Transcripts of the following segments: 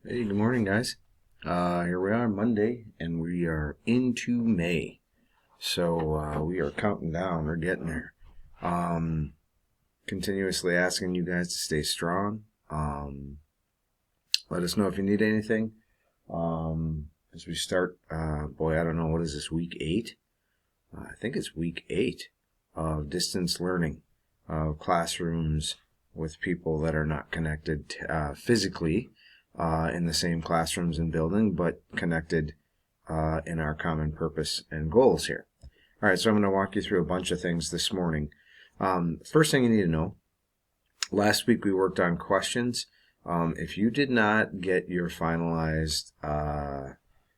Hey, good morning, guys. Here we are, Monday, and we are into May. So we are counting down. We're getting there. Um, Continuously asking you guys to stay strong. Let us know if you need anything. As we start, boy, I don't know, what is this, week 8? I think it's week 8 of distance learning, of classrooms with people that are not connected physically in the same classrooms and building, but connected in our common purpose and goals here. All right, so I'm going to walk you through a bunch of things this morning. First thing you need to know, last week we worked on questions. If you did not get your finalized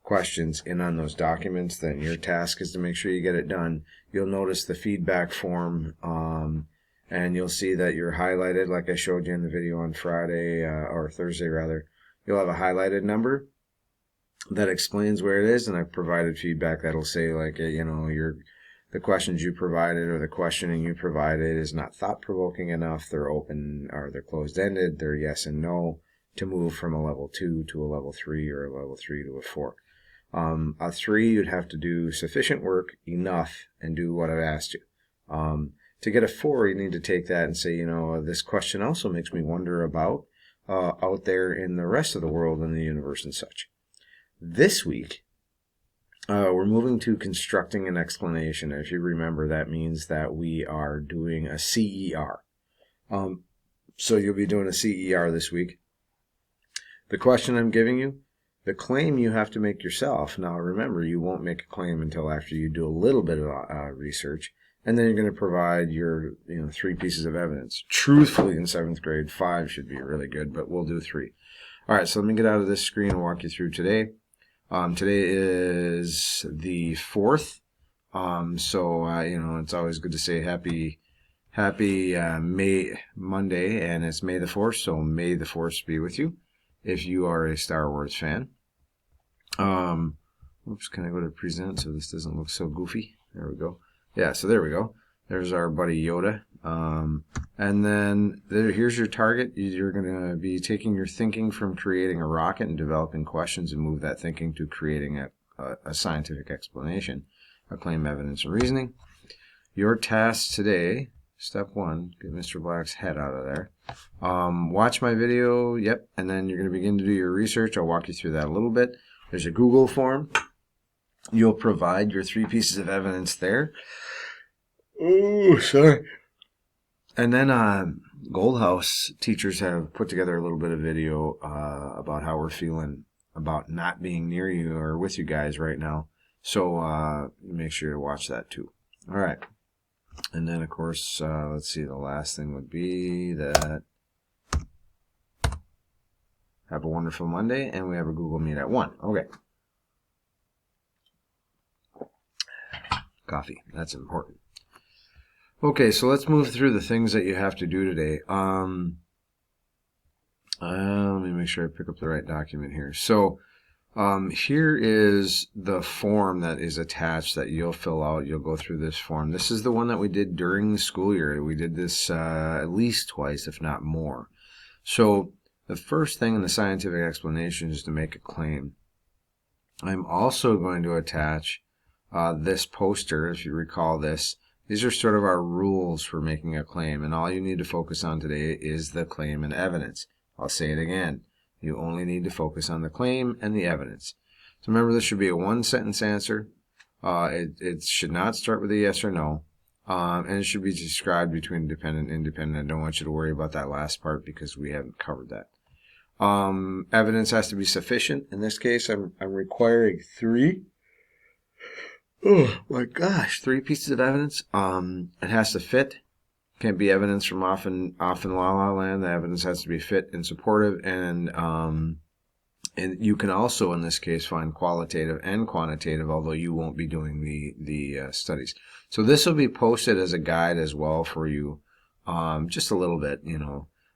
questions in on those documents, then your task is to make sure you get it done. You'll notice the feedback form, and you'll see that you're highlighted like I showed you in the video on Friday, or Thursday rather. You'll have a highlighted number that explains where it is, and I've provided feedback that'll say, like, the questions you provided or the questioning you provided is not thought-provoking enough, they're open or they're closed-ended, they're yes and no, to move from a level 2 to a level 3 or a level 3 to a 4. A 3, you'd have to do sufficient work, enough, and do what I've asked you. To get a 4, you need to take that and say, this question also makes me wonder about out there in the rest of the world and the universe and such. This week, we're moving to constructing an explanation. If you remember, that means that we are doing a CER. So you'll be doing a CER this week. The question I'm giving you, the claim you have to make yourself. Now remember, you won't make a claim until after you do a little bit of research, and then you're going to provide your 3 pieces of evidence. Truthfully, in 7th grade, 5 should be really good, but we'll do 3. All right, so let me get out of this screen and walk you through today. Today is the 4th, so it's always good to say happy May Monday, and it's May the 4th, so May the 4th be with you if you are a Star Wars fan. Oops, can I go to present so this doesn't look so goofy? There we go. Yeah, so there we go. There's our buddy Yoda. And then here's your target. You're going to be taking your thinking from creating a rocket and developing questions and move that thinking to creating a scientific explanation, a claim, evidence, and reasoning. Your task today, step 1, get Mr. Black's head out of there. Watch my video, yep, and then you're going to begin to do your research. I'll walk you through that a little bit. There's a Google form. You'll provide your 3 pieces of evidence there. Oh, sorry. And then Goldhouse teachers have put together a little bit of video about how we're feeling about not being near you or with you guys right now. So make sure to watch that too. All right. And then, of course, let's see, the last thing would be that have a wonderful Monday, and we have a Google Meet at 1. Okay. Coffee. That's important. Okay, so let's move through the things that you have to do today. Let me make sure I pick up the right document here. So here is the form that is attached that you'll fill out. You'll go through this form. This is the one that we did during the school year. We did this at least twice, if not more. So the first thing in the scientific explanation is to make a claim. I'm also going to attach this poster, if you recall this. These are sort of our rules for making a claim, and all you need to focus on today is the claim and evidence. I'll say it again. You only need to focus on the claim and the evidence. So remember, this should be a 1-sentence answer. It should not start with a yes or no, and it should be described between dependent and independent. I don't want you to worry about that last part because we haven't covered that. Evidence has to be sufficient. In this case, I'm requiring 3. Oh my gosh, 3 pieces of evidence. It has to fit. Can't be evidence from off in La La Land. The evidence has to be fit and supportive, and you can also, in this case, find qualitative and quantitative, although you won't be doing the studies. So this will be posted as a guide as well for you, just a little bit.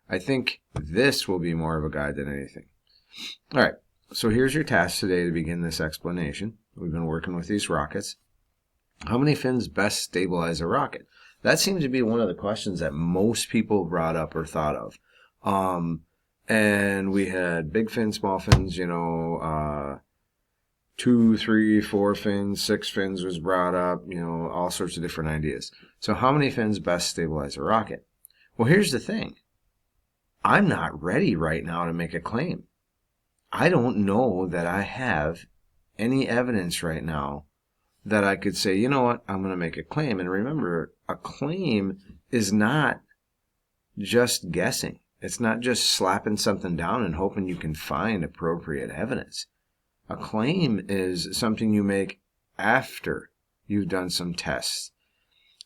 I think this will be more of a guide than anything. All right. So here's your task today to begin this explanation. We've been working with these rockets. How many fins best stabilize a rocket? That seems to be one of the questions that most people brought up or thought of. And we had big fins, small fins, 2, 3, 4 fins, 6 fins was brought up, all sorts of different ideas. So how many fins best stabilize a rocket? Well, here's the thing. I'm not ready right now to make a claim. I don't know that I have any evidence right now that I could say, you know what, I'm going to make a claim. And remember, a claim is not just guessing. It's not just slapping something down and hoping you can find appropriate evidence. A claim is something you make after you've done some tests.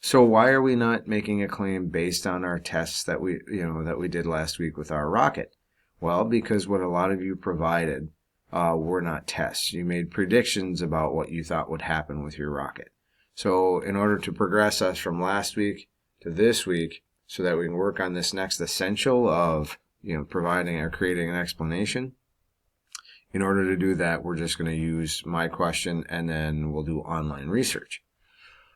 So why are we not making a claim based on our tests that we did last week with our rocket? Well, because what a lot of you provided were not tests. You made predictions about what you thought would happen with your rocket. So in order to progress us from last week to this week, so that we can work on this next essential of providing or creating an explanation, in order to do that, we're just going to use my question and then we'll do online research.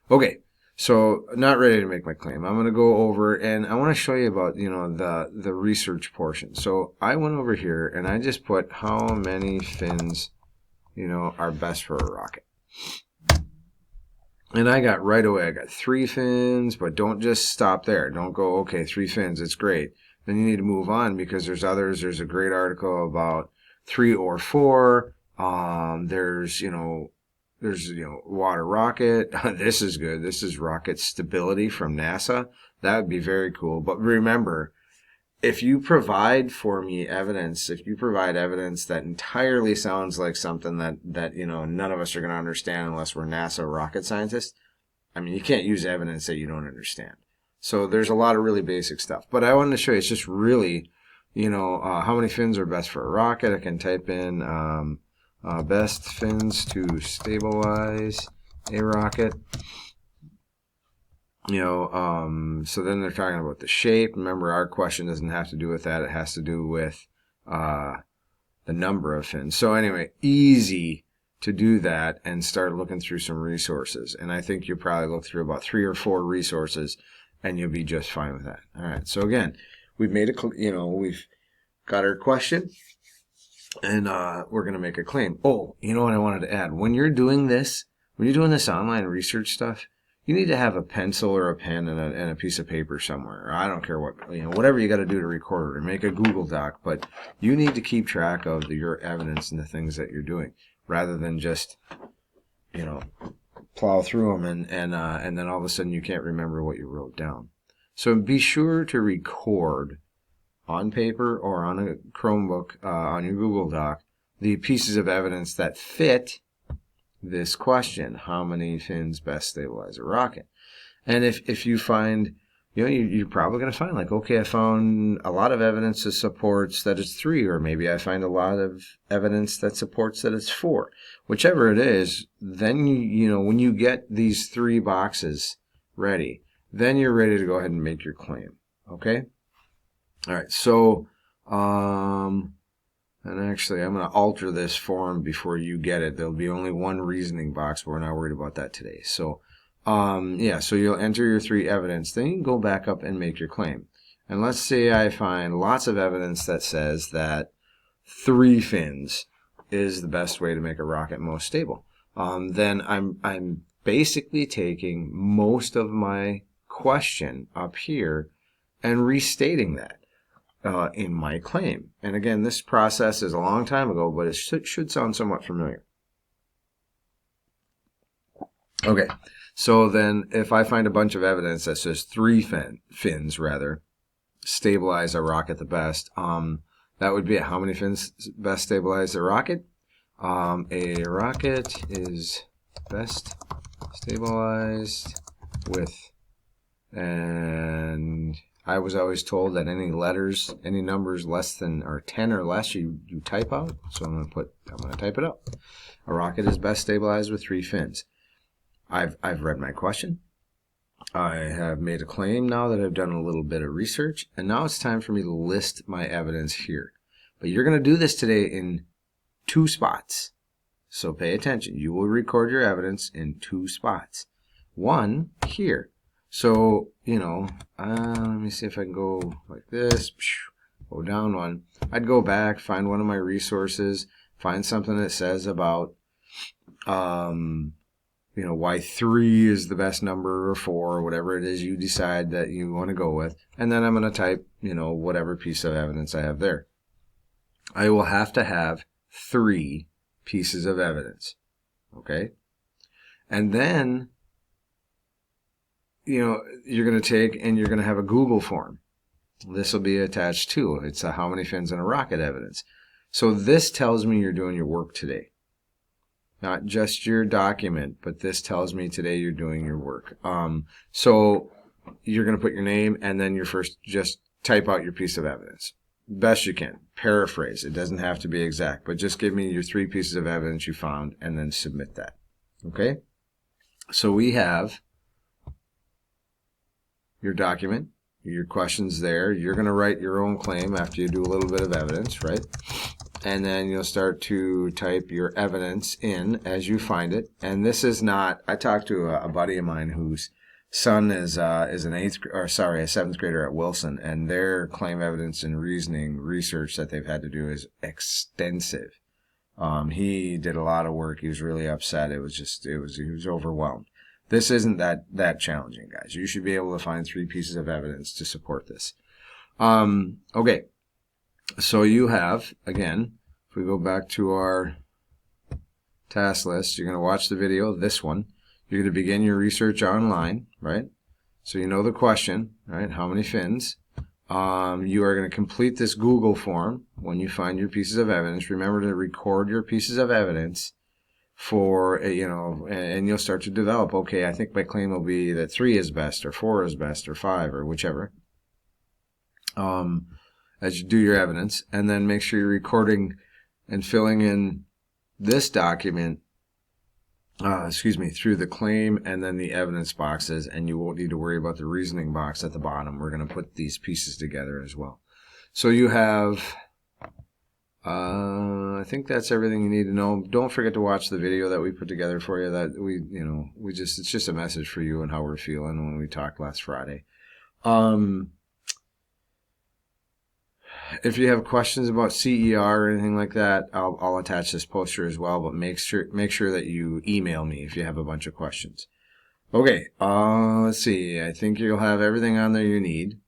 Okay. So not ready to make my claim. I'm going to go over and I want to show you about, the research portion. So I went over here and I just put how many fins, are best for a rocket. And I got 3 fins, but don't just stop there. Don't go, okay, 3 fins, it's great. Then you need to move on because there's others. There's a great article about 3 or 4. There's water rocket. This is good. This is rocket stability from NASA. That would be very cool. But remember, if you provide for me evidence, if you provide evidence that entirely sounds like something that none of us are going to understand unless we're NASA rocket scientists, I mean, you can't use evidence that you don't understand. So there's a lot of really basic stuff. But I wanted to show you, it's just really, how many fins are best for a rocket. I can type in best fins to stabilize a rocket. So then they're talking about the shape. Remember, our question doesn't have to do with that. It has to do with the number of fins. So anyway, easy to do that and start looking through some resources. And I think you'll probably look through about 3 or 4 resources and you'll be just fine with that. All right. So again, we've made we've got our question. And we're going to make a claim. Oh, you know what I wanted to add? When you're doing this online research stuff, you need to have a pencil or a pen and a piece of paper somewhere. I don't care what, whatever you got to do to record it or make a Google Doc, but you need to keep track of your evidence and the things that you're doing rather than just, plow through them and then all of a sudden you can't remember what you wrote down. So be sure to record on paper or on a Chromebook, on your Google Doc, the pieces of evidence that fit this question: how many fins best stabilize a rocket? And if you find, you're probably going to find okay, I found a lot of evidence that supports that it's 3, or maybe I find a lot of evidence that supports that it's 4. Whichever it is, then when you get these 3 boxes ready, then you're ready to go ahead and make your claim. Okay? All right, so, and actually, I'm going to alter this form before you get it. There'll be only one reasoning box, but we're not worried about that today. So, so you'll enter your 3 evidence. Then you can go back up and make your claim. And let's say I find lots of evidence that says that 3 fins is the best way to make a rocket most stable. Then I'm basically taking most of my question up here and restating that in my claim. And again, this process is a long time ago, but it should sound somewhat familiar. Okay, so then if I find a bunch of evidence that says 3 fins stabilize a rocket the best, that would be it. How many fins best stabilize a rocket? A rocket is best stabilized with, and I was always told that any numbers less than or 10 or less, you type out. So I'm going to type it out. A rocket is best stabilized with 3 fins. I've read my question. I have made a claim now that I've done a little bit of research, and now it's time for me to list my evidence here. But you're going to do this today in 2 spots. So pay attention. You will record your evidence in 2 spots. One here. So, let me see if I can go like this. go down one. I'd go back, find one of my resources, find something that says about, why 3 is the best number, or 4, or whatever it is you decide that you want to go with. And then I'm going to type, whatever piece of evidence I have there. I will have to have 3 pieces of evidence. Okay? And then, you're going to take and you're going to have a Google form. This will be attached to. It's a how many fins in a rocket evidence. So this tells me you're doing your work today. Not just your document, but this tells me today you're doing your work. So you're going to put your name and then just type out your piece of evidence. Best you can. Paraphrase. It doesn't have to be exact, but just give me your 3 pieces of evidence you found and then submit that. Okay? So we have your document, your questions there. You're going to write your own claim after you do a little bit of evidence, right? And then you'll start to type your evidence in as you find it. And this is not, I talked to a buddy of mine whose son is a 7th grader at Wilson, and their claim evidence and reasoning research that they've had to do is extensive. He did a lot of work. He was really upset. He was overwhelmed. This isn't that challenging, guys. You should be able to find 3 pieces of evidence to support this. Okay. So you have, again, if we go back to our task list, you're going to watch the video, this one. You're going to begin your research online, right? So you know the question, right? How many fins? You are going to complete this Google form when you find your pieces of evidence. Remember to record your pieces of evidence for, and you'll start to develop, okay, I think my claim will be that 3 is best, or 4 is best, or 5, or whichever. As you do your evidence, and then make sure you're recording and filling in this document, through the claim and then the evidence boxes, and you won't need to worry about the reasoning box at the bottom. We're going to put these pieces together as well. So you have, I think that's everything you need to know. Don't forget to watch the video that we put together for you. That it's just a message for you and how we're feeling when we talked last Friday. If you have questions about CER or anything like that, I'll attach this poster as well, but make sure that you email me if you have a bunch of questions. Okay, let's see. I think you'll have everything on there you need.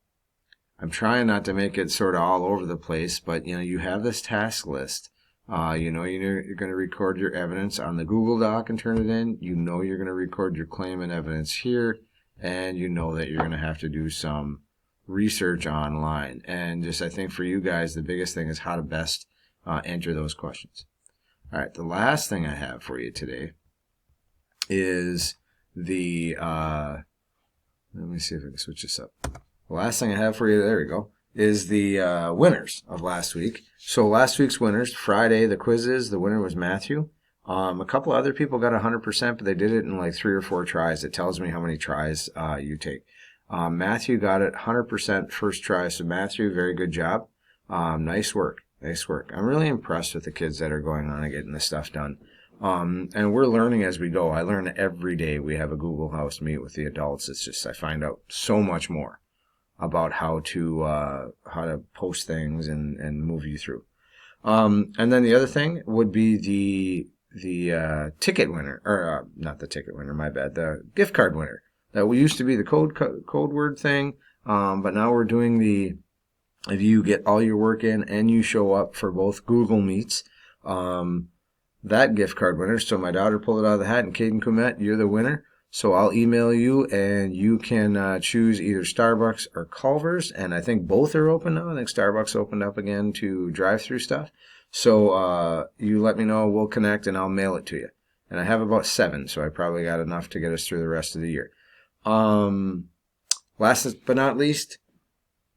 I'm trying not to make it sort of all over the place, but you have this task list. You're going to record your evidence on the Google Doc and turn it in. You're going to record your claim and evidence here, and you know that you're going to have to do some research online. And just, I think for you guys, the biggest thing is how to best enter those questions. All right, the last thing I have for you today is the, let me see if I can switch this up. The last thing I have for you, there we go, is the winners of last week. So last week's winners, Friday, the quizzes, the winner was Matthew. A couple other people got 100%, but they did it in like 3 or 4 tries. It tells me how many tries you take. Matthew got it 100% first try. So Matthew, very good job. Nice work. Nice work. I'm really impressed with the kids that are going on and getting this stuff done. And we're learning as we go. I learn every day. We have a Google House meet with the adults. It's just, I find out so much more about how to post things and move you through. And then the other thing would be the ticket winner, or not the ticket winner, my bad, the gift card winner. That used to be the code word thing, but now we're doing if you get all your work in and you show up for both Google Meets, that gift card winner. So my daughter pulled it out of the hat, and Caden Kumet, you're the winner. So I'll email you, and you can choose either Starbucks or Culver's, and I think both are open now. I think Starbucks opened up again to drive-through stuff. So you let me know, we'll connect, and I'll mail it to you. And I have about 7, so I probably got enough to get us through the rest of the year. Last but not least,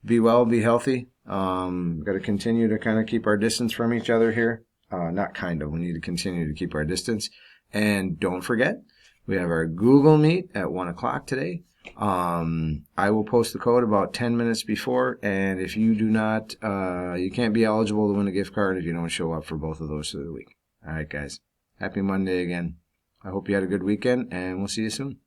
be well, be healthy. Got to continue to kind of keep our distance from each other here. We need to continue to keep our distance. And don't forget, we have our Google Meet at 1 o'clock today. I will post the code about 10 minutes before, and if you do not, you can't be eligible to win a gift card if you don't show up for both of those through the week. All right, guys. Happy Monday again. I hope you had a good weekend, and we'll see you soon.